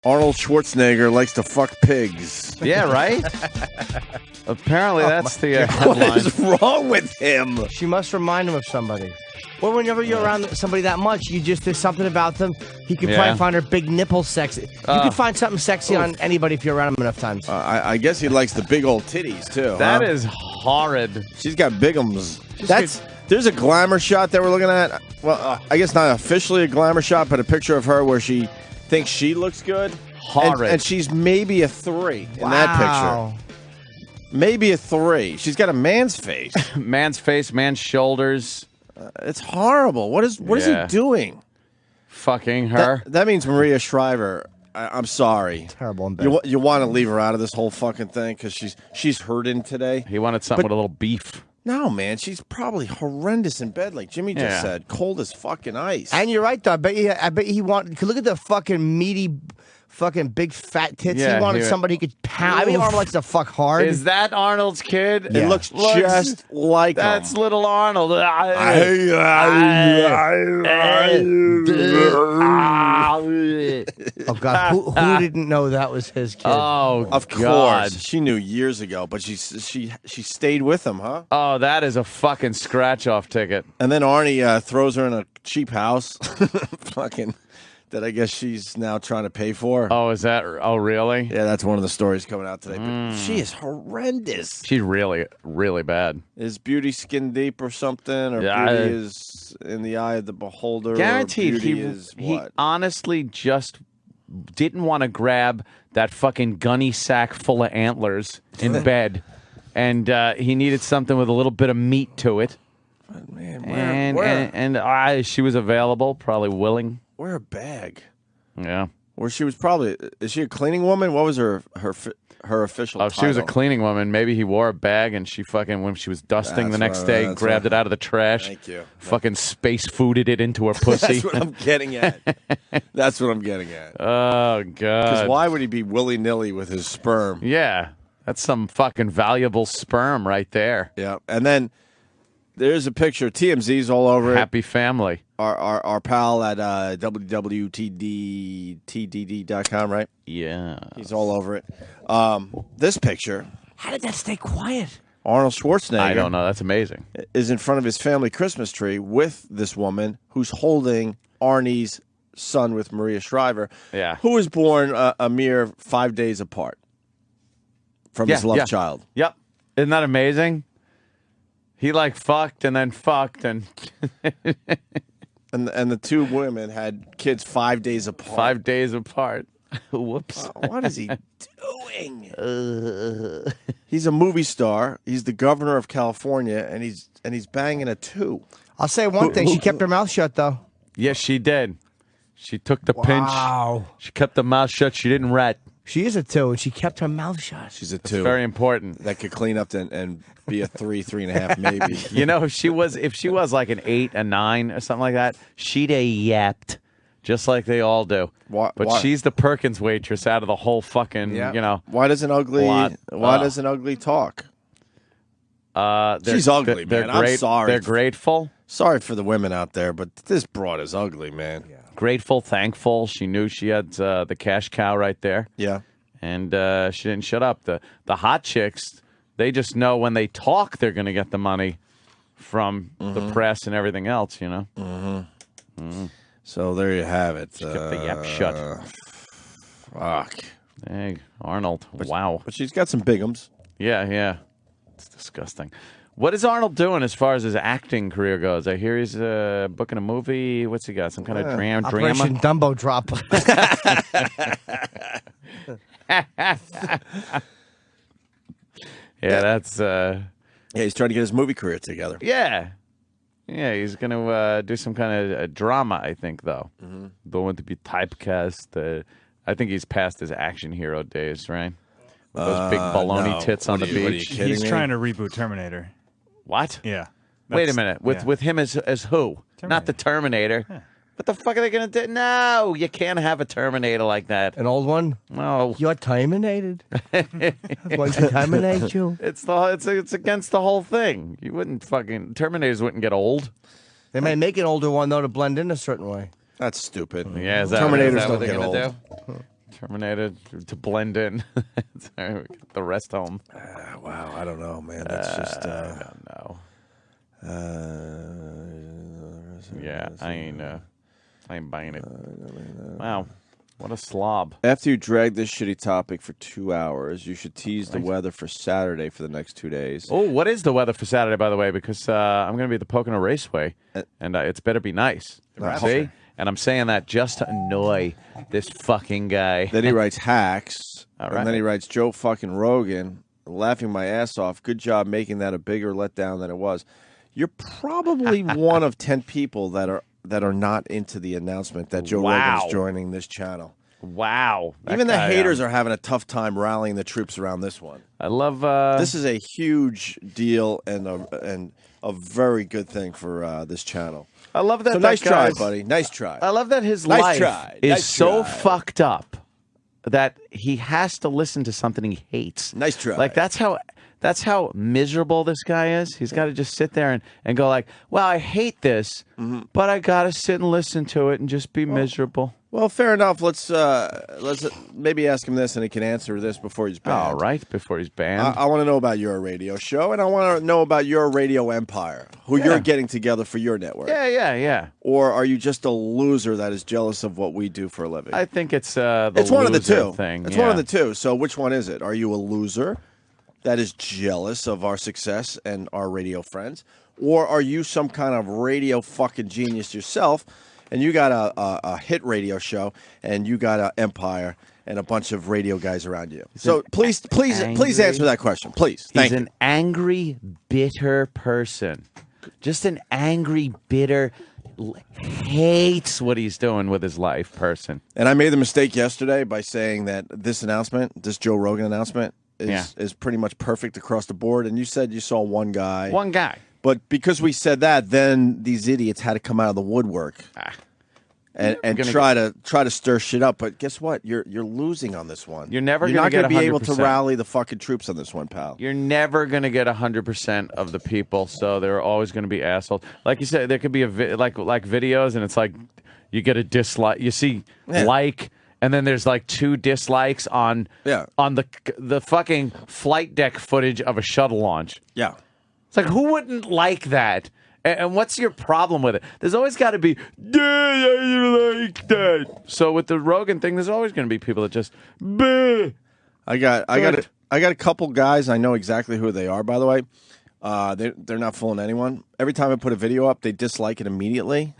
Arnold Schwarzenegger likes to fuck pigs. Yeah, right? Apparently that's the What headline. is wrong with him? She must remind him of somebody. Or whenever you're around somebody that much, there's something about them. He could probably find her big nipples sexy. You could find something sexy on anybody if you're around him enough times. I guess he likes the big old titties, too. That is horrid. She's got bigums. There's a glamour shot that we're looking at. Well, I guess not officially a glamour shot, but a picture of her where she thinks she looks good. Horrid. And she's maybe a 3 in that picture. Maybe a 3. She's got a man's face. Man's face, man's shoulders. It's horrible. What is he doing? Fucking her. That means Maria Shriver. I'm sorry. Terrible in bed. You want to leave her out of this whole fucking thing because she's hurting today. He wanted something with a little beef. No, man, she's probably horrendous in bed, like Jimmy just said. Cold as fucking ice. And you're right, though. I bet he wanted. Look at the fucking meaty, fucking big fat tits. Yeah, he wanted somebody he could pound. I mean, Arnold likes to fuck hard. Is that Arnold's kid? It looks just like him. That's little Arnold. Oh God, who didn't know that was his kid? Oh, of course, she knew years ago, but she stayed with him, huh? Oh, that is a fucking scratch-off ticket. And then Arnie throws her in a cheap house, fucking. That I guess she's now trying to pay for. Oh, is that? Oh, really? Yeah, that's one of the stories coming out today. But she is horrendous. She's really, really bad. Is beauty skin deep or something? Or beauty is in the eye of the beholder? Guaranteed. Or beauty is he what? honestly just didn't want to grab that fucking gunny sack full of antlers in bed, and he needed something with a little bit of meat to it. Man, where? And she was available, probably willing. Wear a bag. Yeah. Or she was probably. Is she a cleaning woman? What was her official title? If she was a cleaning woman, maybe he wore a bag and she fucking, when she was dusting the next day, grabbed it out of the trash. Thank you. Fucking space fooded it into her pussy. That's what I'm getting at. That's what I'm getting at. Oh, God. Because why would he be willy-nilly with his sperm? Yeah. That's some fucking valuable sperm right there. Yeah. And then there's a picture. TMZ's all over it. Happy family. Our pal at www.tdd.com, right? Yeah. He's all over it. This picture. How did that stay quiet? Arnold Schwarzenegger. I don't know. That's amazing. Is in front of his family Christmas tree with this woman who's holding Arnie's son with Maria Shriver, who was born a mere 5 days apart from his love child. Yep. Isn't that amazing? He fucked and then fucked and and the two women had kids 5 days apart. 5 days apart. Whoops. What is he doing? He's a movie star. He's the governor of California, and he's banging a 2. I'll say one thing. She kept her mouth shut, though. Yes, she did. She took the pinch. She kept the mouth shut. She didn't rat. She is a 2, and she kept her mouth shut. She's a 2. That's very important. That could clean up and be a 3, 3.5, maybe. You know, if she was like an 8, a 9, or something like that, she'd have yapped, just like they all do. But she's the Perkins waitress out of the whole fucking, you know. Why doesn't ugly talk? She's ugly, man. I'm sorry. They're grateful. Sorry for the women out there, but this broad is ugly, man. Yeah. Grateful, thankful. She knew she had the cash cow right there. Yeah. And she didn't shut up. The hot chicks, they just know when they talk, they're going to get the money from the press and everything else, you know? Mm-hmm. Mm-hmm. So there you have it. She kept the yap shut. Fuck. Hey, Arnold. Wow. But she's got some bigums. Yeah. It's disgusting. What is Arnold doing as far as his acting career goes? I hear he's booking a movie. What's he got? Some kind of drama? Operation Dumbo Drop. That's... Yeah, he's trying to get his movie career together. Yeah, he's going to do some kind of drama, I think, though. Mm-hmm. Don't want to be typecast. I think he's past his action hero days, right? With those big baloney tits on the beach. He's trying to reboot Terminator. What? Yeah. Wait a minute. With him as who? Terminator. Not the Terminator. Huh. What the fuck are they going to do? No, you can't have a Terminator like that. An old one? No. You're terminated. I'm going to terminate you. It's against the whole thing. You wouldn't fucking... Terminators wouldn't get old. They may make an older one, though, to blend in a certain way. That's stupid. Yeah, Terminators don't get old. Terminated to blend in. Sorry, the rest home. Wow, I don't know, man. That's just. I don't know. Yeah, I ain't buying it. Wow, what a slob. After you drag this shitty topic for 2 hours, you should tease the weather for Saturday for the next 2 days. Oh, what is the weather for Saturday, by the way? Because I'm going to be at the Pocono Raceway, and it's better be nice. See? And I'm saying that just to annoy this fucking guy. Then he writes hacks, All right. and then he writes Joe fucking Rogan, laughing my ass off. Good job making that a bigger letdown than it was. You're probably one of 10 people that are not into the announcement that Joe Rogan's joining this channel. Wow. Even the haters are having a tough time rallying the troops around this one. I love... This is a huge deal and a very good thing for this channel. I love that. So nice try, buddy. Nice try. I love that his life is so fucked up that he has to listen to something he hates. Nice try. Like that's how miserable this guy is. He's got to just sit there and go like, well, I hate this, but I got to sit and listen to it and just be miserable. Well, fair enough. Let's maybe ask him this, and he can answer this before he's banned. All right, before he's banned. I want to know about your radio show, and I want to know about your radio empire, who you're getting together for your network. Yeah. Or are you just a loser that is jealous of what we do for a living? I think it's it's one of the two. Thing. It's one of the two. So which one is it? Are you a loser that is jealous of our success and our radio friends, or are you some kind of radio fucking genius yourself? And you got a hit radio show, and you got an empire, and a bunch of radio guys around you. So please answer that question, please. He's an angry, bitter person. Just an angry, bitter, hates what he's doing with his life person. And I made the mistake yesterday by saying that this announcement, this Joe Rogan announcement, is pretty much perfect across the board. And you said you saw one guy. One guy. But because we said that, then these idiots had to come out of the woodwork and try to stir shit up. But guess what? You're losing on this one. You're never not going to be able to rally the fucking troops on this one, pal. You're never going to get 100% of the people, so there are always going to be assholes. Like you said, there could be like videos, and it's like you get a dislike. You see like, and then there's like 2 dislikes on the fucking flight deck footage of a shuttle launch. Yeah. It's like, who wouldn't like that? And what's your problem with it? There's always got to be, I like that. So with the Rogan thing, there's always going to be people that just, bleh. I got a couple guys. I know exactly who they are, by the way. They're not fooling anyone. Every time I put a video up, they dislike it immediately.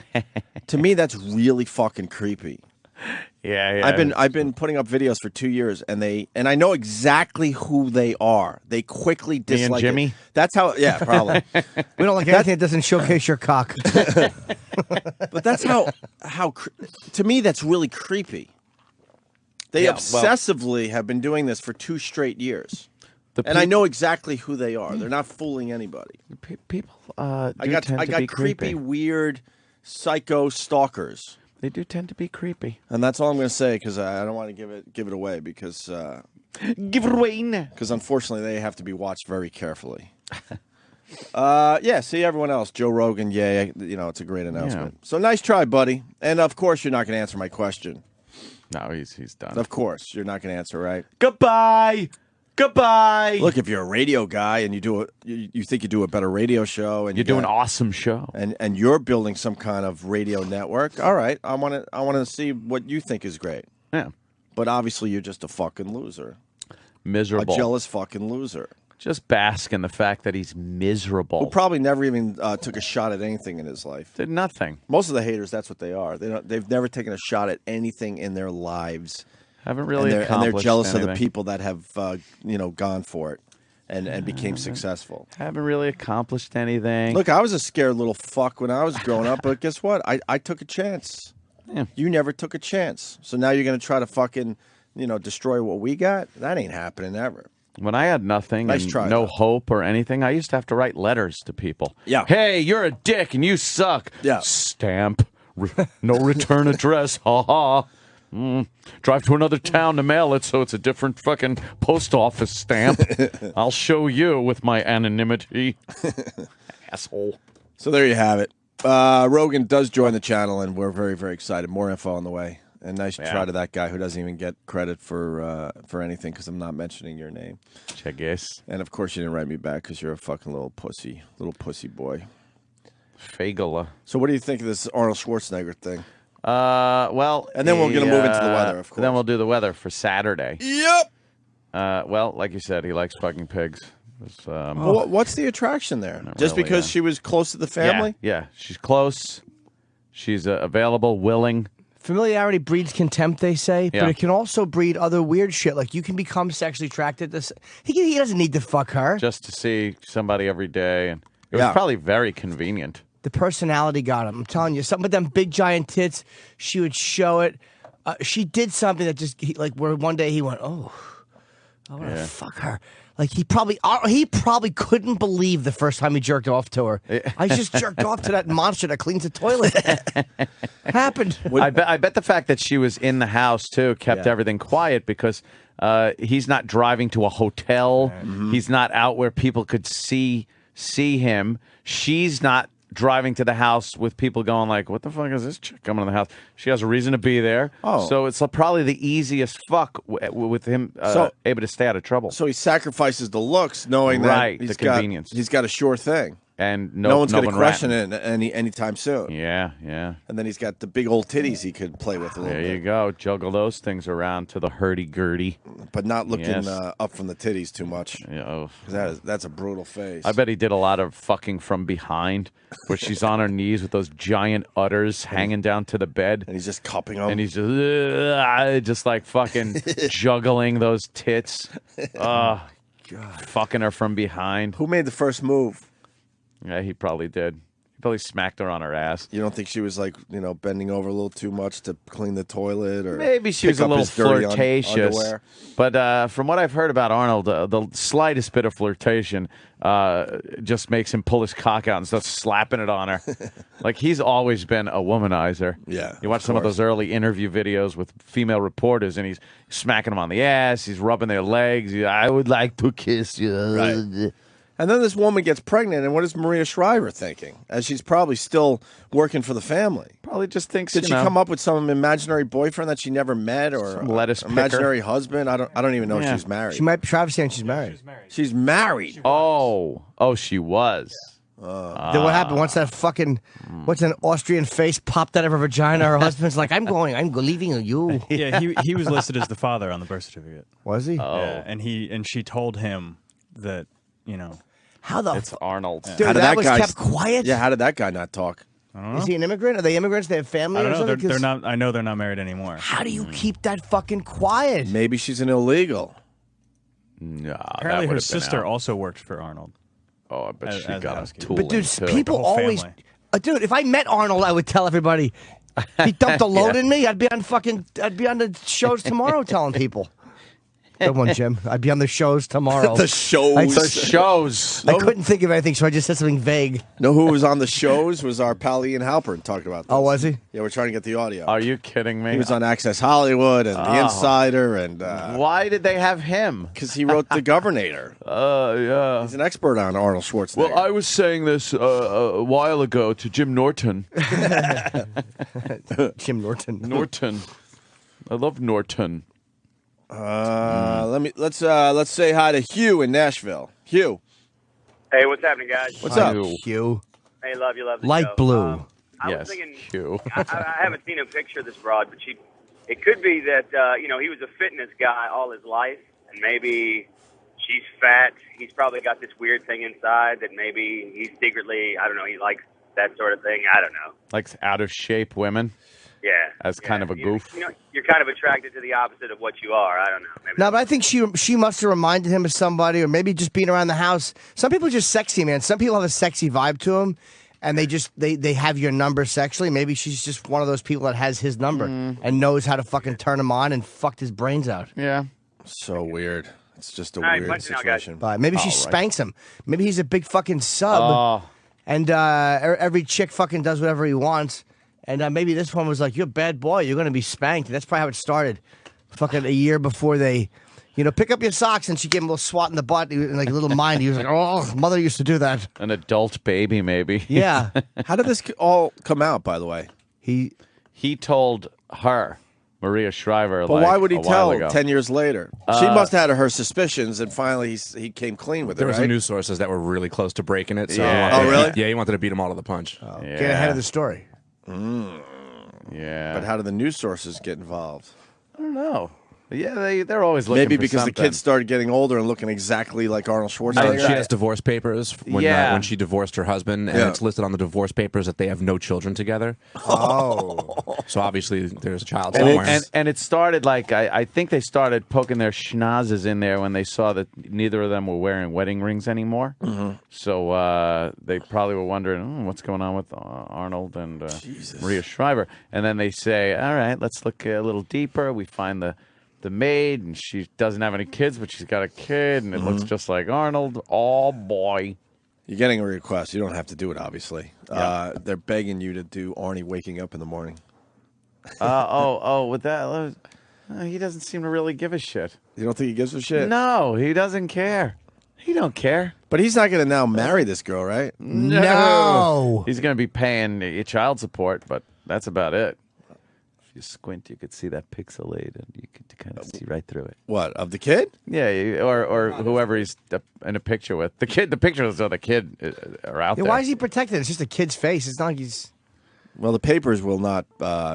To me, that's really fucking creepy. Yeah. I've been putting up videos for 2 years, and I know exactly who they are. They quickly dislike Me and Jimmy? it. That's how. Yeah, probably. We don't like anything that doesn't showcase your cock. But that's how. To me, that's really creepy. They obsessively have been doing this for 2 straight years, and I know exactly who they are. They're not fooling anybody. People. I got creepy, weird, psycho stalkers. They do tend to be creepy. And that's all I'm going to say, because I don't want to give it away, because give it away now. Because unfortunately they have to be watched very carefully. See everyone else. Joe Rogan, it's a great announcement. So nice try, buddy. And of course you're not going to answer my question. No, he's done. Of course you're not going to answer, right? Goodbye. Look, if you're a radio guy and you think you do a better radio show, and you do an awesome show, and you're building some kind of radio network, all right, I want to see what you think is great. Yeah, but obviously you're just a fucking loser, miserable, a jealous fucking loser. Just bask in the fact that he's miserable. Who probably never even took a shot at anything in his life. Did nothing. Most of the haters, that's what they are. They've never taken a shot at anything in their lives. Haven't really accomplished and they're jealous anything. of the people that have gone for it and became successful. Haven't really accomplished anything. Look, I was a scared little fuck when I was growing up, but guess what? I took a chance. Yeah. You never took a chance. So now you're going to try to fucking destroy what we got? That ain't happening ever. When I had nothing no hope or anything, I used to have to write letters to people. Yeah. Hey, you're a dick and you suck. Yeah. Stamp. No return address. Ha ha. Drive to another town to mail it so it's a different fucking post office stamp. I'll show you with my anonymity. Asshole. So there you have it. Rogan does join the channel, and we're very, very excited. More info on the way. And nice try to that guy who doesn't even get credit for anything because I'm not mentioning your name. I guess. And of course you didn't write me back because you're a fucking little pussy boy. Fagala. So what do you think of this Arnold Schwarzenegger thing? Well, and then we're going to move into the weather, of course. Then we'll do the weather for Saturday. Yep. Well, like you said, he likes fucking pigs. What's the attraction there? Just really, because she was close to the family? Yeah. She's close. She's available, willing. Familiarity breeds contempt, they say, but it can also breed other weird shit. Like you can become sexually attracted to. He doesn't need to fuck her. Just to see somebody every day, and it was probably very convenient. The personality got him. I'm telling you, some of them big giant tits. She would show it. She did something that just where one day he went, "Oh, I want to fuck her." Like he probably couldn't believe the first time he jerked off to her. I just jerked off to that monster that cleans the toilet. Happened. I bet the fact that she was in the house too kept everything quiet because he's not driving to a hotel. Mm-hmm. He's not out where people could see him. She's not driving to the house with people going like, what the fuck is this chick coming to the house? She has a reason to be there. Oh. So it's probably the easiest fuck with him able to stay out of trouble. So he sacrifices the looks knowing that the convenience. He's got a sure thing. And no one's going to question it anytime soon. Yeah. And then he's got the big old titties he could play with a little bit. There you go. Juggle those things around to the hurdy-gurdy. But not looking up from the titties too much. Yeah. That's a brutal face. I bet he did a lot of fucking from behind where she's on her knees with those giant udders hanging down to the bed. And he's just cupping them. And he's just like fucking juggling those tits. Oh, God. Fucking her from behind. Who made the first move? Yeah, he probably did. He probably smacked her on her ass. You don't think she was bending over a little too much to clean the toilet, or maybe she was a little flirtatious? But from what I've heard about Arnold, the slightest bit of flirtation just makes him pull his cock out and start slapping it on her. Like he's always been a womanizer. Yeah, you watch some of those early interview videos with female reporters, and he's smacking them on the ass. He's rubbing their legs. I would like to kiss you. Right. And then this woman gets pregnant, and what is Maria Shriver thinking? As she's probably still working for the family. Probably just thinks. Did she come up with some imaginary boyfriend that she never met, or some lettuce imaginary husband? I don't even know if she's married. She might. Travis saying she's married. She's married. Oh, she was. Then what happened once that fucking an Austrian face popped out of her vagina? Her husband's like, I'm leaving you. Yeah, he was listed as the father on the birth certificate. Was he? Oh. Yeah, and she told him that How the it's Arnold. Dude, how did that was kept quiet? Yeah, how did that guy not talk? I don't know. Is he an immigrant? Are they immigrants? They have family I don't or know. something? They're not. I know they're not married anymore. How do you keep that fucking quiet? Maybe she's an illegal. No, apparently her sister also worked for Arnold. Oh, I bet she got a tool. But dude, too. people always... dude, if I met Arnold, I would tell everybody, he dumped a load in me, I'd be on the shows tomorrow telling people. Good one, Jim. I'd be on the shows tomorrow. The shows. I couldn't think of anything, so I just said something vague. Know who was on the shows? Was our pal Ian Halperin talking about this. Oh, was he? Yeah, we're trying to get the audio. Are you kidding me? He was on Access Hollywood and The Insider. And why did they have him? Because he wrote The Governor. Yeah. He's an expert on Arnold Schwarzenegger. Well, I was saying this a while ago to Jim Norton. Jim Norton. Norton. I love Norton. Let's say hi to Hugh in Nashville. Hugh. Hey, what's happening, guys? What's up, Hugh? Hey, love the Light show. blue. I Yes, was thinking, Hugh. I haven't seen a picture of this broad, but it could be that he was a fitness guy all his life, and maybe she's fat. He's probably got this weird thing inside that maybe he's secretly, I don't know, he likes that sort of thing. I don't know. Likes out of shape women. Yeah. As kind of a goof. You're kind of attracted to the opposite of what you are. I don't know. Maybe No, but I think she must have reminded him of somebody, or maybe just being around the house. Some people are just sexy, man. Some people have a sexy vibe to them, and they have your number sexually. Maybe she's just one of those people that has his number and knows how to fucking turn him on and fucked his brains out. Yeah. So weird. It's just a right, weird situation. But maybe she spanks him. Maybe he's a big fucking sub, and every chick fucking does whatever he wants. And maybe this one was like, you're a bad boy. You're going to be spanked. That's probably how it started. Fucking a year before they, pick up your socks. And she gave him a little swat in the butt. Like a little mind. He was like, oh, mother used to do that. An adult baby, maybe. Yeah. How did this all come out, by the way? He told her Maria Shriver. But why would he tell ago. 10 years later? She must have had her suspicions, and finally he came clean with it. There were right? some news sources that were really close to breaking it. So Yeah. Really? Yeah, he wanted to beat them all to the punch. Get ahead of the story. Yeah. But how do the news sources get involved? I don't know. Yeah, they're always looking Maybe for because something. the kids started getting older and looking exactly like Arnold Schwarzenegger. She has divorce papers when she divorced her husband, and it's listed on the divorce papers that they have no children together. Oh. So obviously there's a child somewhere. And it started like, I think they started poking their schnozzes in there when they saw that neither of them were wearing wedding rings anymore. Mm-hmm. So they probably were wondering, what's going on with Arnold and Maria Shriver. And then they say, all right, let's look a little deeper. We find the maid, and she doesn't have any kids, but she's got a kid, and it looks just like Arnold. Oh, boy. You're getting a request. You don't have to do it, obviously. Yeah. They're begging you to do Arnie waking up in the morning. With that, he doesn't seem to really give a shit. You don't think he gives a shit? No, he doesn't care. He don't care. But he's not going to now marry this girl, right? No. He's going to be paying your child support, but that's about it. If you squint, you could see that pixelated, and you could kind of see right through it. What, of the kid? Yeah, or whoever he's in a picture with. The pictures of the kid are out there. Why is he protected? It's just a kid's face. It's not like he's... Well, the papers will not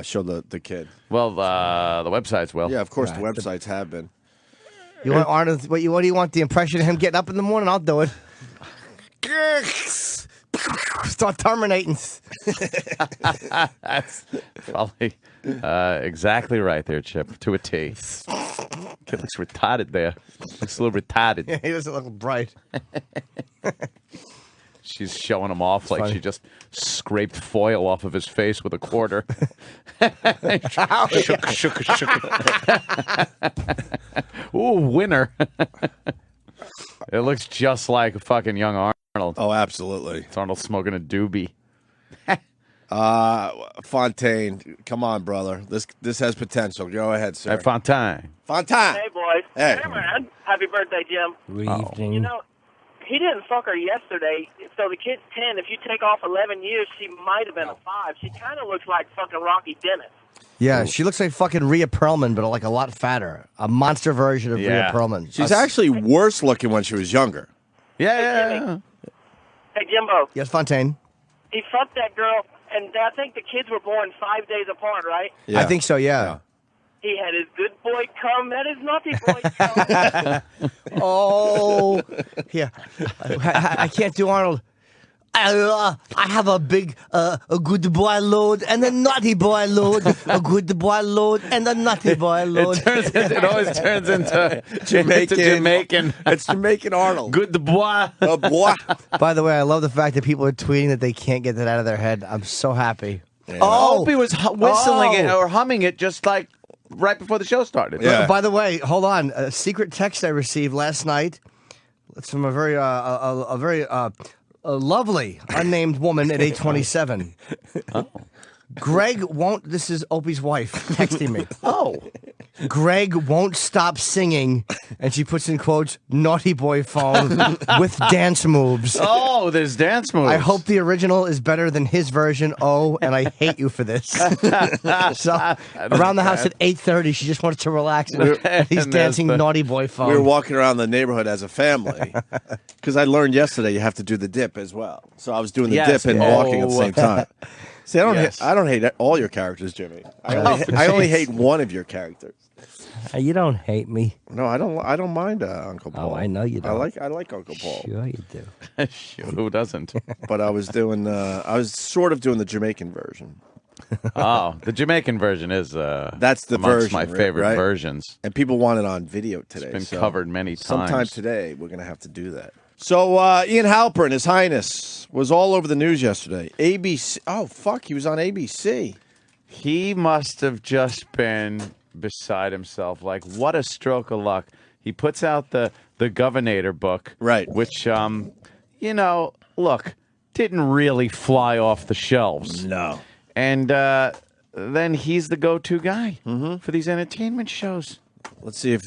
show the kid. Well, the websites will. Yeah, of course, the websites have been. You want Arnold? What do you want? The impression of him getting up in the morning? I'll do it. Start terminating. That's probably exactly right there, Chip, to a T. Kid looks retarded there. Looks a little retarded. He doesn't look bright. She's showing him off like she just scraped foil off of his face with a quarter. shook. Ooh, winner. It looks just like a fucking young Arnold. Oh, absolutely. It's Arnold smoking a doobie. Fontaine, come on, brother. This has potential. Go ahead, sir. Hey, Fontaine. Hey, boys. Hey. Hey, man. Happy birthday, Jim. You know, he didn't fuck her yesterday, so the kid's 10. If you take off 11 years, she might have been a 5. She kind of looks like fucking Rocky Dennis. Yeah, she looks like fucking Rhea Perlman, but like a lot fatter. A monster version of Rhea Perlman. She's actually worse looking when she was younger. Yeah. Hey, Jimbo. Yes, Fontaine. He fucked that girl, and I think the kids were born 5 days apart, right? Yeah. I think so, yeah. He had his good boy come, and his naughty boy come. Oh, yeah. I can't do Arnold. I have a big, a good boy load and a naughty boy load. A good boy load and a naughty boy load. It always turns into Jamaican. It's Jamaican Arnold. Good boy. Boy. By the way, I love the fact that people are tweeting that they can't get that out of their head. I'm so happy. Yeah. Oh, Opie was whistling it or humming it just like right before the show started. Yeah. By the way, hold on. A secret text I received last night. It's from a very lovely unnamed woman at 8:27. Oh. Greg won't. This is Opie's wife texting me. Oh. Greg won't stop singing, and she puts in quotes, naughty boy phone with dance moves. Oh, there's dance moves. I hope the original is better than his version. Oh, and I hate you for this. So around the house at 8:30, she just wants to relax, and he's dancing naughty boy phone. We were walking around the neighborhood as a family because I learned yesterday you have to do the dip as well. So I was doing the dip and walking at the same time. See, I don't hate all your characters, Jimmy. I only hate one of your characters. You don't hate me. No, I don't mind Uncle Paul. Oh, I know you don't. I like Uncle Paul. Sure you do. Sure, who doesn't? But I was sort of doing the Jamaican version. Oh, the Jamaican version is that's the amongst version, my favorite right? versions. And people want it on video today. It's been covered many times. Sometime today, we're going to have to do that. So Ian Halperin, His Highness, was all over the news yesterday. ABC. Oh, fuck, he was on ABC. He must have just been beside himself. Like, what a stroke of luck. He puts out the Governator book. Right. Which, look, didn't really fly off the shelves. No. And then he's the go-to guy for these entertainment shows. Let's see if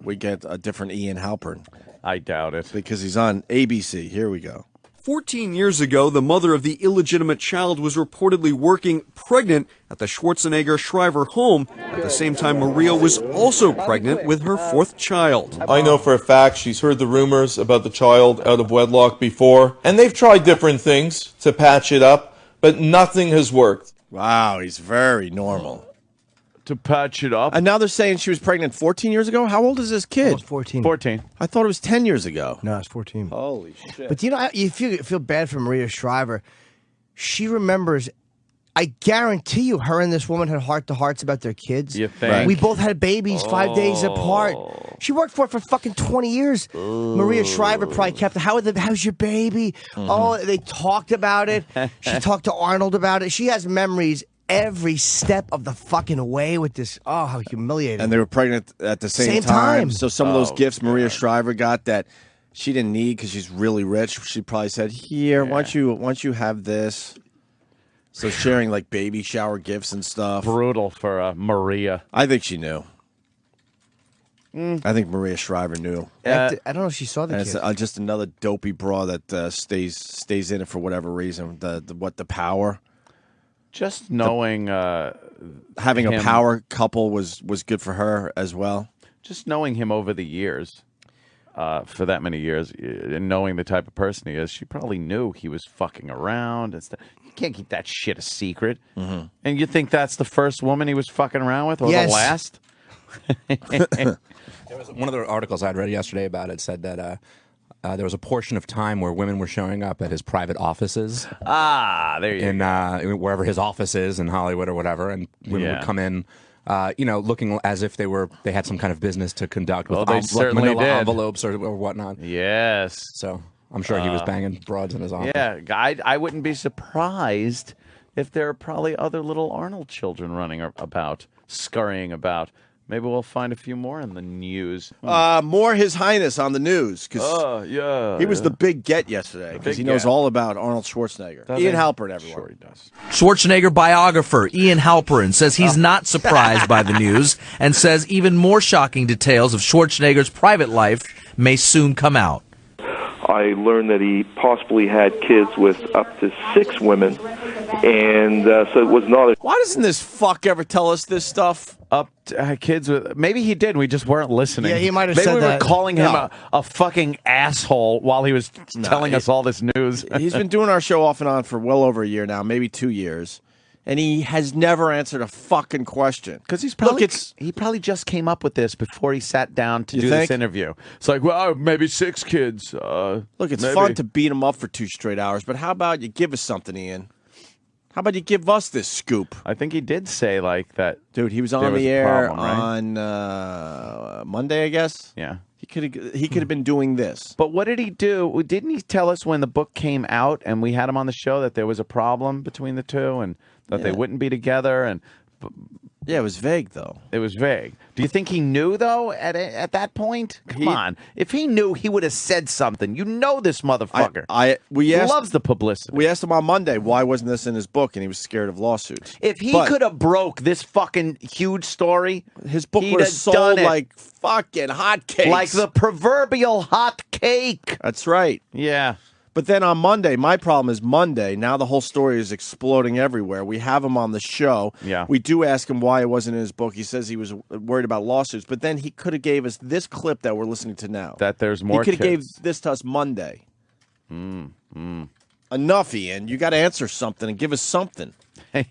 we get a different Ian Halperin. I doubt it. Because he's on ABC. Here we go. 14 years ago, the mother of the illegitimate child was reportedly working pregnant at the Schwarzenegger-Shriver home. At the same time, Maria was also pregnant with her fourth child. I know for a fact she's heard the rumors about the child out of wedlock before, and they've tried different things to patch it up, but nothing has worked. Wow, he's very normal. To patch it up. And now they're saying she was pregnant 14 years ago? How old is this kid? Almost 14. 14. I thought it was 10 years ago. No, it's 14. Holy shit. But you know, you feel bad for Maria Shriver. She remembers, I guarantee you, her and this woman had heart-to-hearts about their kids. You think? Right. We both had babies 5 days apart. She worked for it for fucking 20 years. Ooh. Maria Shriver probably kept it. How's your baby? Oh, they talked about it. She talked to Arnold about it. She has memories every step of the fucking way with this. Oh, how humiliating. And they were pregnant at the same time. So some of those gifts Maria Shriver got that she didn't need because she's really rich, she probably said, here, why don't you have this? So sharing like baby shower gifts and stuff. Brutal for Maria. I think she knew. I think Maria Shriver knew. I don't know if she saw the kid. It's just another dopey bra that stays in it for whatever reason. The power. Just knowing having him, a power couple was good for her as well. Just knowing him over the years, for that many years, and knowing the type of person he is, she probably knew he was fucking around and stuff. You can't keep that shit a secret. Mm-hmm. And you think that's the first woman he was fucking around with, or the last? There was one of the articles I'd read yesterday about it said that there was a portion of time where women were showing up at his private offices. There you go. Wherever his office is in Hollywood or whatever, and women would come in, looking as if they had some kind of business to conduct with manila envelopes or whatnot. Yes. So I'm sure he was banging broads in his office. Yeah, I wouldn't be surprised if there are probably other little Arnold children running about, scurrying about. Maybe we'll find a few more in the news. More His Highness on the news. He was the big get yesterday because he knows all about Arnold Schwarzenegger. Ian Halperin, everyone. Sure he does. Schwarzenegger biographer Ian Halperin says he's not surprised by the news and says even more shocking details of Schwarzenegger's private life may soon come out. I learned that he possibly had kids with up to 6 women, and so it was not. Why doesn't this fuck ever tell us this stuff? Up to, kids with maybe he did. We just weren't listening. Yeah, he might have maybe said we that. were calling him a fucking asshole while he was telling us all this news. He's been doing our show off and on for well over a year now, maybe 2 years. And he has never answered a fucking question. Because he probably just came up with this before he sat down to do this interview. It's like, well, maybe 6 kids. Look, it's fun to beat him up for 2 straight hours, but how about you give us something, Ian? How about you give us this scoop? I think he did say like that. Dude, he was on the air on Monday, I guess. Yeah. He could have been doing this. But what did he do? Didn't he tell us when the book came out and we had him on the show that there was a problem between the two and that they wouldn't be together? And yeah, it was vague though. It was vague. Do you think he knew though at that point? Come on, if he knew, he would have said something. You know this motherfucker. He loves the publicity. We asked him on Monday why wasn't this in his book, and he was scared of lawsuits. If he could have broke this fucking huge story, his book would have sold like fucking hotcakes, like the proverbial hot cake. That's right. Yeah. But then on Monday, my problem is Monday. Now the whole story is exploding everywhere. We have him on the show. Yeah. We do ask him why it wasn't in his book. He says he was worried about lawsuits. But then he could have gave us this clip that we're listening to now. That there's more. He could have gave this to us Monday. Enough, Ian. You got to answer something and give us something.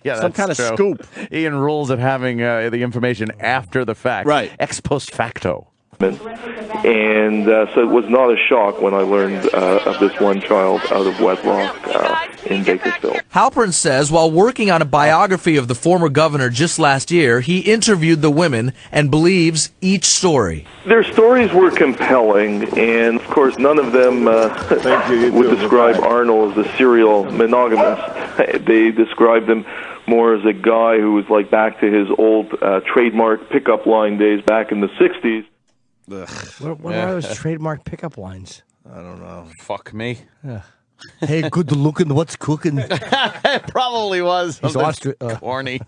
Yeah, some kind of scoop. Ian rules at having the information after the fact. Right. Ex post facto. And so it was not a shock when I learned of this one child out of wedlock in Bakersfield. Halperin says while working on a biography of the former governor just last year, he interviewed the women and believes each story. Their stories were compelling, and of course none of them would describe Arnold as a serial monogamist. They described him more as a guy who was like back to his old trademark pickup line days back in the 60s. What are those trademark pickup lines? I don't know. Fuck me. Hey, good looking. What's cooking? It probably was. He's corny.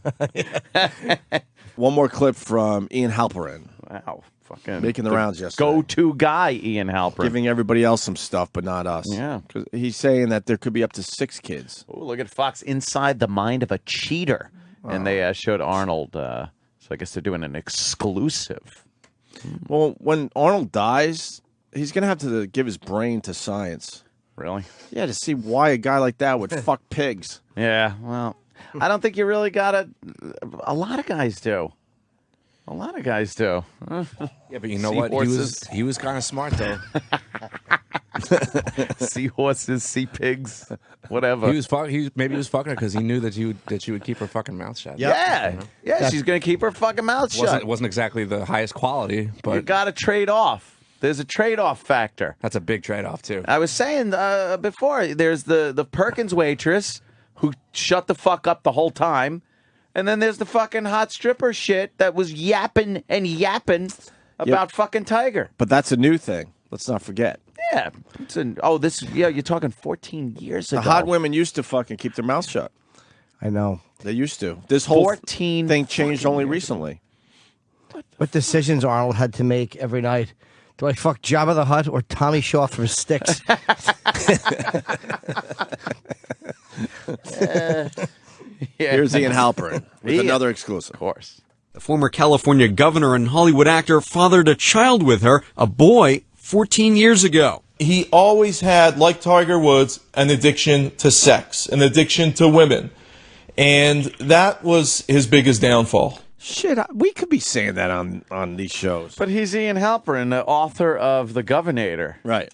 One more clip from Ian Halperin. Wow. Fucking making the rounds yesterday. Go-to guy, Ian Halperin. Giving everybody else some stuff, but not us. Yeah. Because he's saying that there could be up to 6 kids. Oh, look at Fox Inside the Mind of a Cheater. And they showed Arnold. So I guess they're doing an exclusive. Well, when Arnold dies, he's going to have to give his brain to science. Really? Yeah, to see why a guy like that would fuck pigs. Yeah, well, I don't think you really got to. A lot of guys do. A lot of guys do. Yeah, but you know what? He was kind of smart though. Seahorses, sea pigs, whatever. Maybe he was fucking her because he knew that she would keep her fucking mouth shut. Yeah, she's gonna keep her fucking mouth shut. It wasn't exactly the highest quality, but you got to trade off. There's a trade-off factor. That's a big trade-off too. I was saying before, there's the Perkins waitress who shut the fuck up the whole time. And then there's the fucking hot stripper shit that was yapping and yapping about fucking Tiger. But that's a new thing. Let's not forget. Yeah. You're talking 14 years ago. The hot women used to fucking keep their mouth shut. I know. They used to. This whole 14 thing changed only recently. What decisions Arnold had to make every night? Do I fuck Jabba the Hutt or Tommy Shaw from Styx? Here's Ian Halperin with another exclusive. Of course. The former California governor and Hollywood actor fathered a child with her, a boy, 14 years ago. He always had, like Tiger Woods, an addiction to sex, an addiction to women. And that was his biggest downfall. Shit, we could be saying that on these shows. But he's Ian Halperin, the author of The Governator. Right.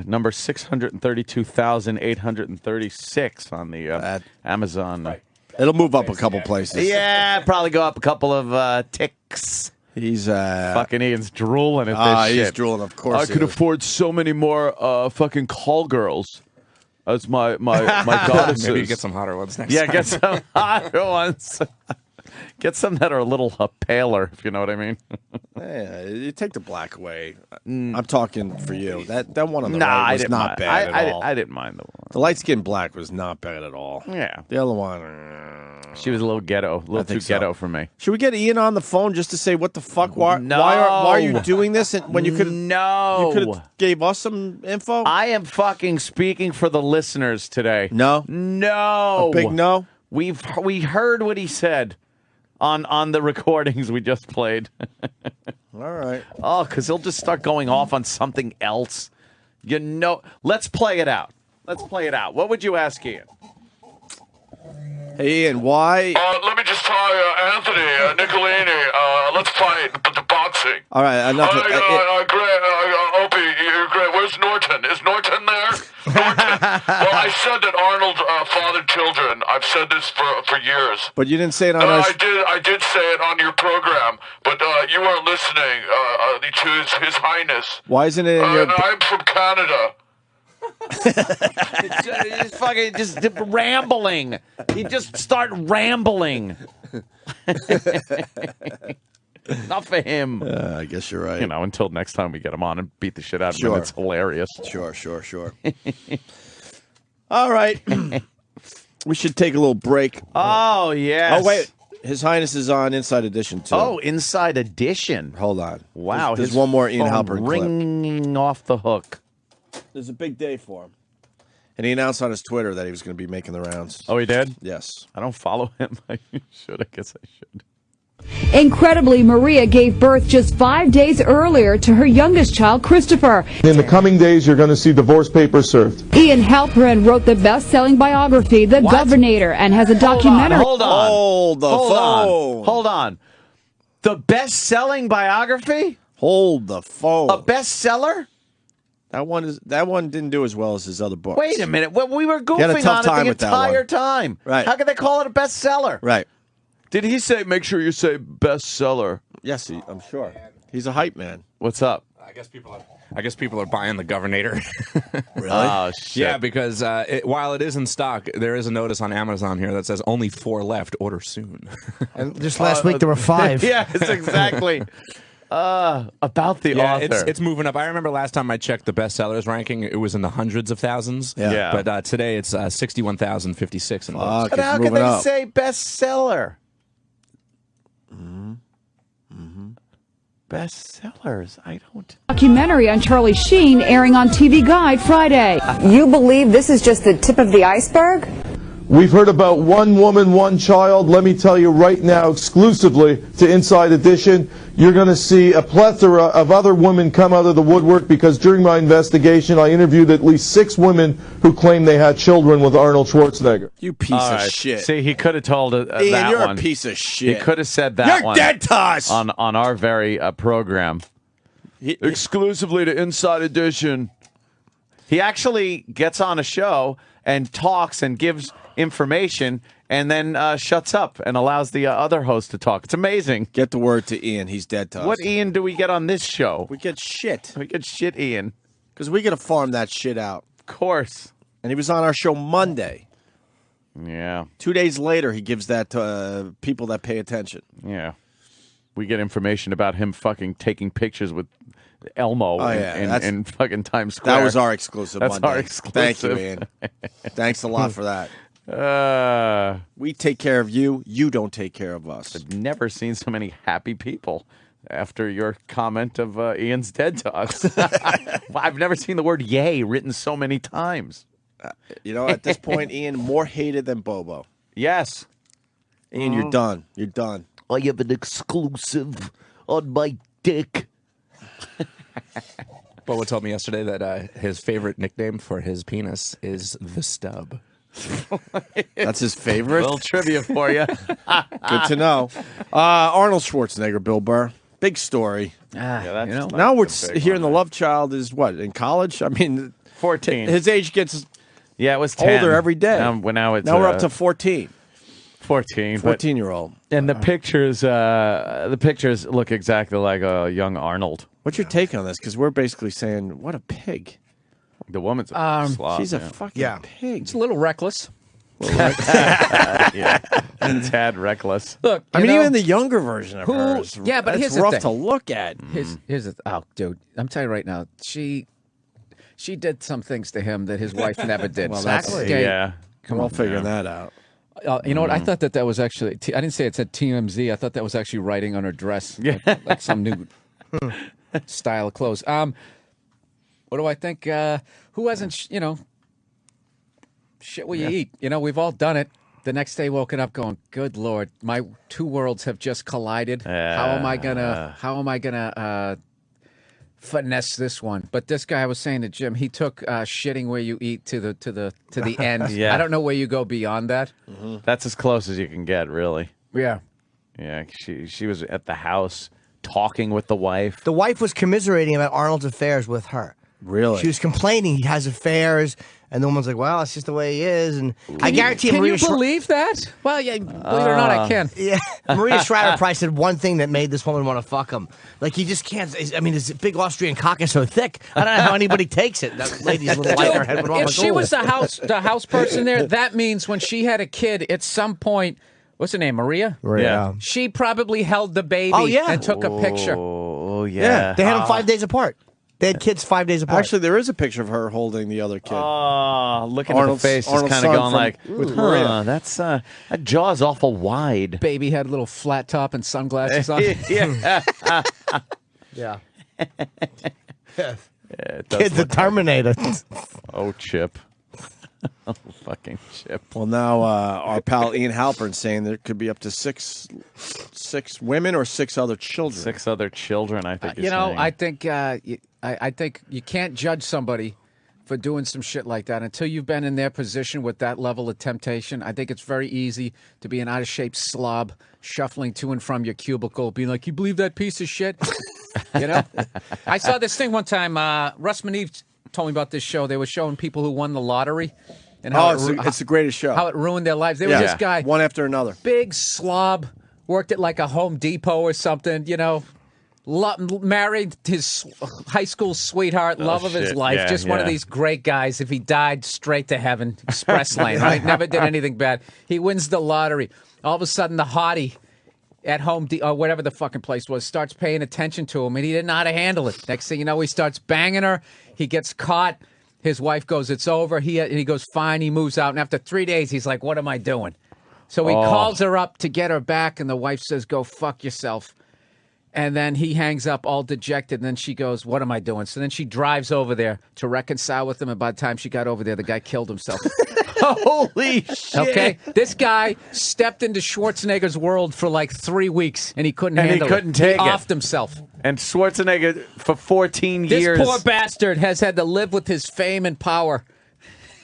Number 632,836 on the Amazon. Right. It'll move up a couple places. Yeah, probably go up a couple of ticks. He's fucking Ian's drooling at this shit. He's drooling, of course. I could afford so many more fucking call girls as my goddesses. Maybe you get some hotter ones next time. time. Get some hotter ones. Get some that are a little paler, if you know what I mean. Yeah, you take the black away. I'm talking for you. That one on the right was not bad at all. I didn't mind the one. The light skinned black was not bad at all. Yeah. The other one. She was a little ghetto, a little too ghetto for me. Should we get Ian on the phone just to say what the fuck? Why are you doing this when you could? No, you could have gave us some info. I am fucking speaking for the listeners today. No, no, a big no. We heard what he said on the recordings we just played. All right. Oh, because he'll just start going off on something else. You know, let's play it out. Let's play it out. What would you ask Ian? Hey, Ian, why? Let me just tell you, Anthony Nicolini, let's fight the boxing. All right, enough. Opie, you're great. Where's Norton? Is Norton there? Norton. Well, I said that Arnold fathered children. I've said this for years. But you didn't say it on our... I did say it on your program, but you weren't listening to His Highness. Why isn't it in your... I'm from Canada. He's fucking just rambling. He just start rambling. Not for him. I guess you're right. You know, until next time we get him on and beat the shit out of him. It's hilarious. Sure. All right. We should take a little break. Oh, yes. Oh, wait. His Highness is on Inside Edition, too. Oh, Inside Edition. Hold on. Wow. There's one more Ian Halperin clip. Ringing off the hook. There's a big day for him. And he announced on his Twitter that he was going to be making the rounds. Oh, he did? Yes. I don't follow him. I should. I guess I should. Incredibly, Maria gave birth just 5 days earlier to her youngest child, Christopher. In the coming days, you're going to see divorce papers served. Ian Halperin wrote the best-selling biography, The Governator, and has a documentary. Hold on. Hold the phone. Hold on. The best-selling biography? Hold the phone. A bestseller? That one didn't do as well as his other books. Wait a minute. Well, we were goofing on it the entire time. Right. How could they call it a bestseller? Right. Did he say, make sure you say bestseller? Yes, I'm sure. He's a hype man. What's up? I guess people are buying the Governator. Really? Oh, shit. Yeah, because while it is in stock, there is a notice on Amazon here that says only 4 left. Order soon. And just last week there were 5. Yes, exactly. About the author. It's moving up. I remember last time I checked the bestsellers ranking, it was in the hundreds of thousands. Yeah. But today it's 61,056 in the books. But how can they say bestseller? bestsellers. I don't. Documentary on Charlie Sheen airing on TV Guide Friday. You believe this is just the tip of the iceberg? We've heard about one woman, one child. Let me tell you right now, exclusively to Inside Edition, you're going to see a plethora of other women come out of the woodwork because during my investigation, I interviewed at least 6 women who claim they had children with Arnold Schwarzenegger. You piece of shit. See, he could have told Ian, that you're one. a piece of shit. He could have said that You're one. dead to us. On our very program. Exclusively to Inside Edition. He actually gets on a show and talks and gives information and then shuts up and allows the other host to talk. It's amazing. Get the word to Ian. He's dead to us. What Ian do we get on this show? We get shit. We get shit Ian. Because we got to farm that shit out. Of course. And he was on our show Monday. Yeah. 2 days later, he gives that to people that pay attention. Yeah. We get information about him fucking taking pictures with Elmo in fucking Times Square. That was our exclusive That's Monday. our exclusive. Thank you, Ian. Thanks a lot for that. We take care of you. You don't take care of us. I've never seen so many happy people after your comment of Ian's dead to us. I've never seen the word yay written so many times. You know, at this point, Ian, more hated than Bobo. Yes. Ian, you're done. You're done. I have an exclusive on my dick. Bobo told me yesterday that his favorite nickname for his penis is the stub. That's his favorite? Little trivia for you. Good to know. Arnold Schwarzenegger, Bill Burr. Big story. Now we're hearing the love child is what, in college? I mean, 14. His age gets it was 10. older every day. Now we're up to 14. 14-year-old. And the pictures look exactly like a young Arnold. What's your take on this? Because we're basically saying, what a pig. The woman's a slob. She's a fucking pig. It's a little reckless. Yeah. And tad reckless. Look, I mean, even the younger version of her is but here's rough the to look at. Dude, I'm telling you right now, she did some things to him that his wife never did. Well, Come on, figuring that out. You know what? I thght that was actually. I didn't say it said TMZ. I thought that was actually writing on her dress, like some new style of clothes. What do I think? Who hasn't? Shit where you eat. You know, we've all done it. The next day, woken up going, "Good Lord, my two worlds have just collided. How am I gonna finesse this one?" But this guy, I was saying to Jim, he took shitting where you eat to the end. Yeah. I don't know where you go beyond that. Mm-hmm. That's as close as you can get, really. Yeah. Yeah. She was at the house talking with the wife. The wife was commiserating about Arnold's affairs with her. Really? She was complaining he has affairs, and the woman's like, "Well, it's just the way he is." And I guarantee Can Maria you believe that? Well, yeah, believe it or not, I can. Yeah, Maria Shriver probably said one thing that made this woman want to fuck him. Like, he just can't. I mean, his big Austrian cock is so thick. I don't know how anybody takes it. That lady's little light her head. If she was the house person there, that means when she had a kid, at some point, what's her name, Maria? Yeah. She probably held the baby and took a picture. Oh, Yeah, they had them 5 days apart. They had kids 5 days apart. Actually, there is a picture of her holding the other kid. Oh, look at the face. Just kind of going like, with Maria. That's that jaw's awful wide. Baby had a little flat top and sunglasses on. Yeah. Yeah. It does Kid the look Terminator. Oh, Chip. Oh, fucking Chip. Well, now our pal Ian Halperin saying there could be up to six women or 6 other children. 6 other children, I think. You know, I think I think you can't judge somebody for doing some shit like that until you've been in their position with that level of temptation. I think it's very easy to be an out-of-shape slob shuffling to and from your cubicle, being like, "You believe that piece of shit?" You know? I saw this thing one time. Russ Maneve told me about this show. They were showing people who won the lottery. And how it's the greatest show. How it ruined their lives. There was this guy. One after another. Big slob. Worked at like a Home Depot or something, you know. Married his high school sweetheart, love of his life. Just one of these great guys. If he died, straight to heaven, express lane, right? Never did anything bad. He wins the lottery. All of a sudden, the hottie at Home or whatever the fucking place was starts paying attention to him, and he didn't know how to handle it. Next thing you know, he starts banging her. He gets caught. His wife goes, "It's over." He goes, "Fine." He moves out, and after 3 days, he's like, "What am I doing?" So he calls her up to get her back, and the wife says, "Go fuck yourself." And then he hangs up all dejected, and then she goes, what am I doing? So then she drives over there to reconcile with him, and by the time she got over there, the guy killed himself. Holy shit. Okay? This guy stepped into Schwarzenegger's world for like 3 weeks, and he couldn't handle it. He couldn't take it. He offed himself. And Schwarzenegger, for 14 years... This poor bastard has had to live with his fame and power.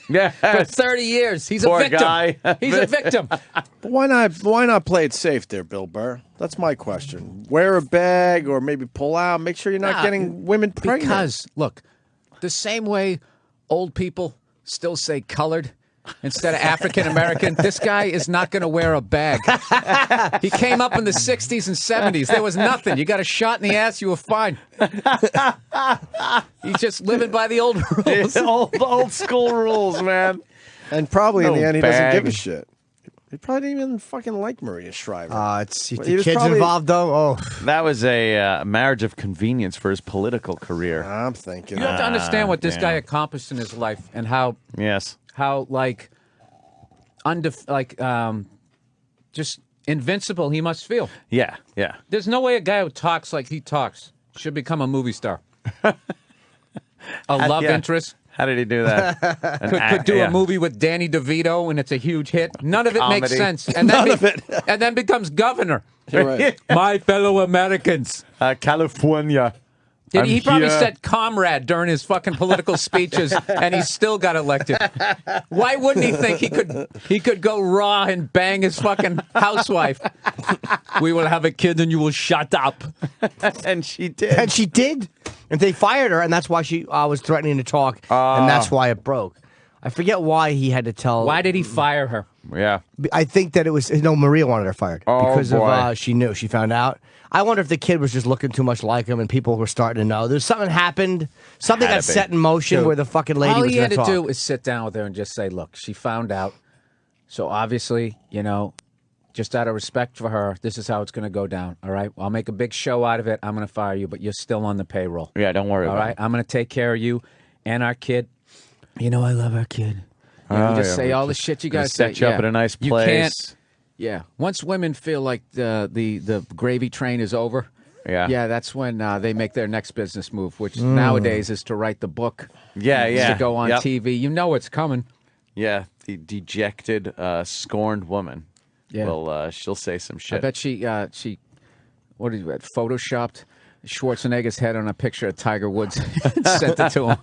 Yeah, for 30 years. He's poor a victim. Guy. He's a victim. But why not play it safe there, Bill Burr? That's my question. Wear a bag or maybe pull out. Make sure you're not getting women pregnant. Because, look, the same way old people still say colored instead of African American, this guy is not going to wear a bag. He came up in the 60s and 70s. There was nothing. You got a shot in the ass, you were fine. He's just living by the old rules. old school rules, man. And probably in the end, he doesn't give a bag. shit. He probably didn't even fucking like Maria Shriver. It's He the was kids probably- involved, though. Oh, That was a marriage of convenience for his political career. I'm thinking. You have to understand what this guy accomplished in his life and how like just invincible he must feel. Yeah. There's no way a guy who talks like he talks should become a movie star. A love interest. How did he do that? Could do a movie with Danny DeVito and it's a huge hit. None of it makes Comedy. sense. And then and then becomes governor. You're right. My fellow Americans. California. He probably said comrade during his fucking political speeches, and he still got elected. Why wouldn't he think he could go raw and bang his fucking housewife? We will have a kid, and you will shut up. And she did. and she did. And they fired her, and that's why she was threatening to talk, and that's why it broke. I forget why he had to tell. Why did he fire her? Yeah. I think that it was Maria wanted her fired because boy. of she knew, she found out. I wonder if the kid was just looking too much like him, and people were starting to know. There's something happened, something got set in motion where the fucking lady All was he going had to to talk. do is sit down with her and just say, "Look, she found out, so obviously, just out of respect for her, this is how it's going to go down. All right, I'll make a big show out of it. I'm going to fire you, but you're still on the payroll. Yeah, don't worry All about right, it. I'm going to take care of you and our kid. I love our kid. You just say all the shit you guys say. Set you up at a nice You place. can't. Yeah. Once women feel like the gravy train is over, that's when they make their next business move, which nowadays is to write the book. Yeah. To go on TV. You know it's coming. Yeah, the dejected, scorned woman. Yeah. Well, she'll say some shit. I bet she what did you photoshopped Schwarzenegger's head on a picture of Tiger Woods and sent it to him.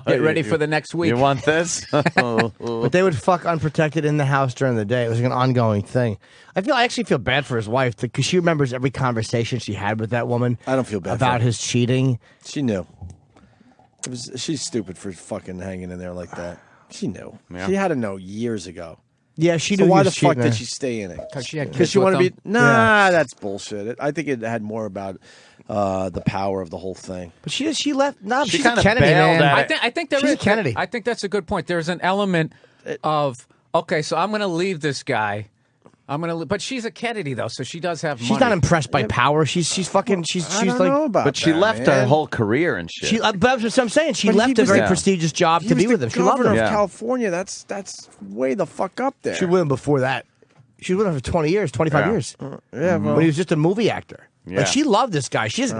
Get ready for the next week. You want this? But they would fuck unprotected in the house during the day. It was like an ongoing thing. I actually feel bad for his wife because she remembers every conversation she had with that woman. I don't feel bad about for her. his cheating. She knew. She's stupid for fucking hanging in there like that. She knew. Yeah. She had to know years ago. Yeah, she So knew. why he the was fuck cheating did her. she stay in it? Because she had Because kids she wanted to with be. him? Nah, that's bullshit. I think it had more about the power of the whole thing. But she left. No, She she's a kinda Kennedy, bailed man. at I think there She's is a Kennedy. I think that's a good point. There's an element of okay, so I'm going to leave this guy. But she's a Kennedy though, so she does have. She's money. not impressed by power. She's fucking. She's I don't like. know about But she that, left man. her whole career and shit. But that's what I'm saying. She But he left a was very the- prestigious job He to was be the with him. She loved governor him. of Yeah. California. That's way the fuck up there. She was with him before that. She was with him for 20 years, 25 Yeah. years. Yeah, well, When he was just a movie actor. Yeah. Like, she loved this guy. She's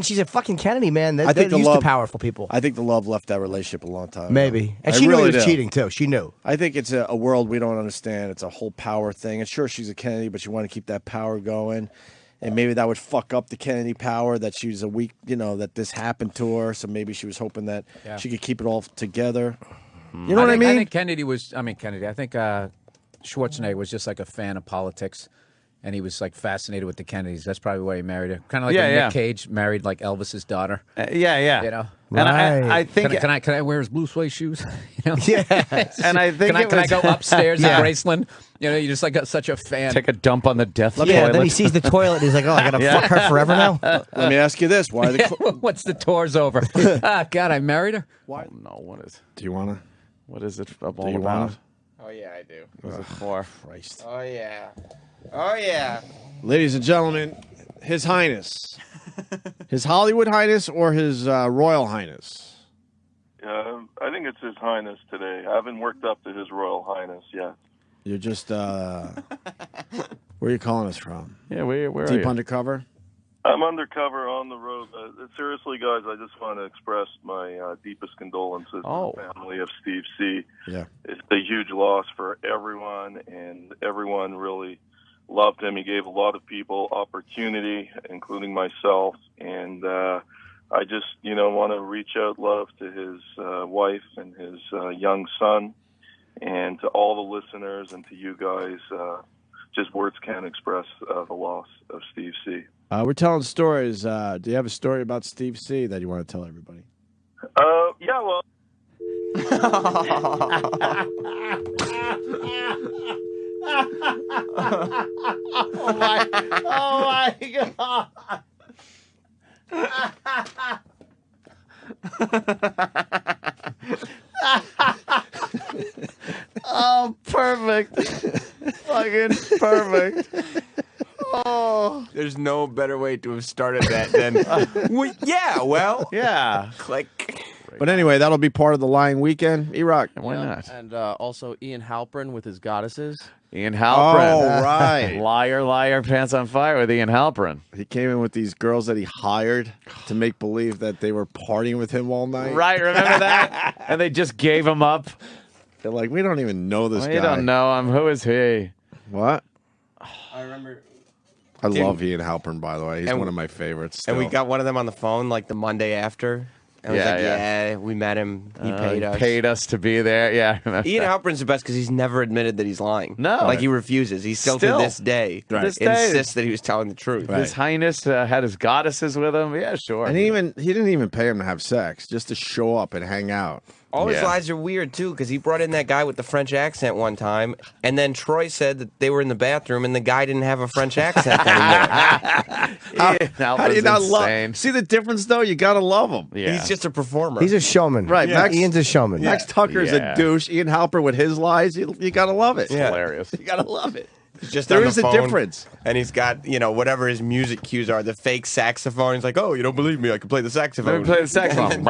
she's a fucking Kennedy, man. They're the used love, to powerful people. I think the love left that relationship a long time ago. Maybe. And I she really knew he was do. cheating, too. She knew. I think it's a world we don't understand. It's a whole power thing. And sure, she's a Kennedy, but she wanted to keep that power going. And maybe that would fuck up the Kennedy power that she's a weak, that this happened to her. So maybe she was hoping that she could keep it all together. You know what I mean? I think Kennedy. I think Schwarzenegger was just like a fan of politics, and he was like fascinated with the Kennedys. That's probably why he married her. Kind of like when Nick Cage married like Elvis's daughter. Yeah. You know. And I think Can I wear his blue suede shoes? Yeah. And I think can I go upstairs at Graceland? You just like got such a fan. take a dump on the death Yeah, toilet. then he sees the toilet and he's like, oh, I got to fuck her forever now? Let me ask you this: Why the What's the tours over? God, I married her. Why? No, what is? Do you want to? What is it all you about? want Oh yeah, I do. What is it for? Christ. Oh yeah. Oh yeah. Ladies and gentlemen, His Highness, His Hollywood Highness, or His Royal Highness. I think it's His Highness today. I haven't worked up to His Royal Highness yet. You're just Where are you calling us from? Yeah, where are Deep you? undercover? I'm undercover on the road. Seriously, guys, I just want to express my deepest condolences to the family of Steve C. Yeah. It's a huge loss for everyone, and everyone really loved him. He gave a lot of people opportunity, including myself, and I just, want to reach out love to his wife and his young son, and to all the listeners and to you guys. Just words can't express the loss of Steve C. We're telling stories. Do you have a story about Steve C. that you want to tell everybody? Yeah, well. Oh my God. Oh, perfect. Fucking perfect. Oh. There's no better way to have started that than, yeah. Click. But anyway, that'll be part of the Lying Weekend. E-Rock. Why not? And also Ian Halperin with his goddesses. Ian Halperin. Oh, right. Liar, liar, pants on fire with Ian Halperin. He came in with these girls that he hired to make believe that they were partying with him all night. Right, remember that? And they just gave him up. They're like, we don't even know this guy. We don't know him. Who is he? What? I remember. I love Ian Halperin, by the way. He's one of my favorites. And we still. got one of them on the phone like the Monday after. And was like, we met him. He paid us. Paid us to be there. Yeah. I Ian Halperin's the best because he's never admitted that he's lying. No. Like he refuses. He still to this day insists that he was telling the truth. His Highness had his goddesses with him. Yeah, sure. And he didn't even pay him to have sex, just to show up and hang out. All his lies are weird, too, because he brought in that guy with the French accent one time, and then Troy said that they were in the bathroom, and the guy didn't have a French accent anymore. How do you not love? See the difference, though? You got to love him. Yeah. He's just a performer. He's a showman. Right. Yeah. Ian's a showman. Max Tucker's a douche. Ian Halperin with his lies, you got to love it. Yeah. Hilarious. You got to love it. Just there on is the a phone, difference. And he's got, whatever his music cues are, the fake saxophone. He's like, oh, you don't believe me? I can play the saxophone. Let me play the saxophone.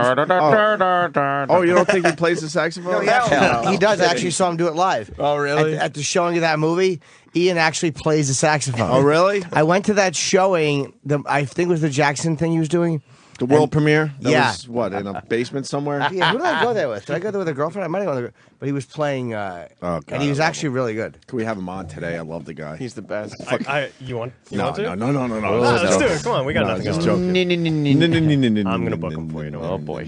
Oh, you don't think he plays the saxophone? He does. I actually saw him do it live. Oh, really? At the showing of that movie, Ian actually plays the saxophone. Oh, really? I went to that showing. I think it was the Jackson thing he was doing. The world premiere? That Yeah. was, what, in a basement somewhere? Yeah, who did I go there with? Did I go there with a girlfriend? I might have gone there. But he was playing, and he was actually really good. Can we have him on today? I love the guy. He's the best. You want to? No. Let's do it. Come on, we got nothing just going. joking. I'm going to book him for you. Oh, boy.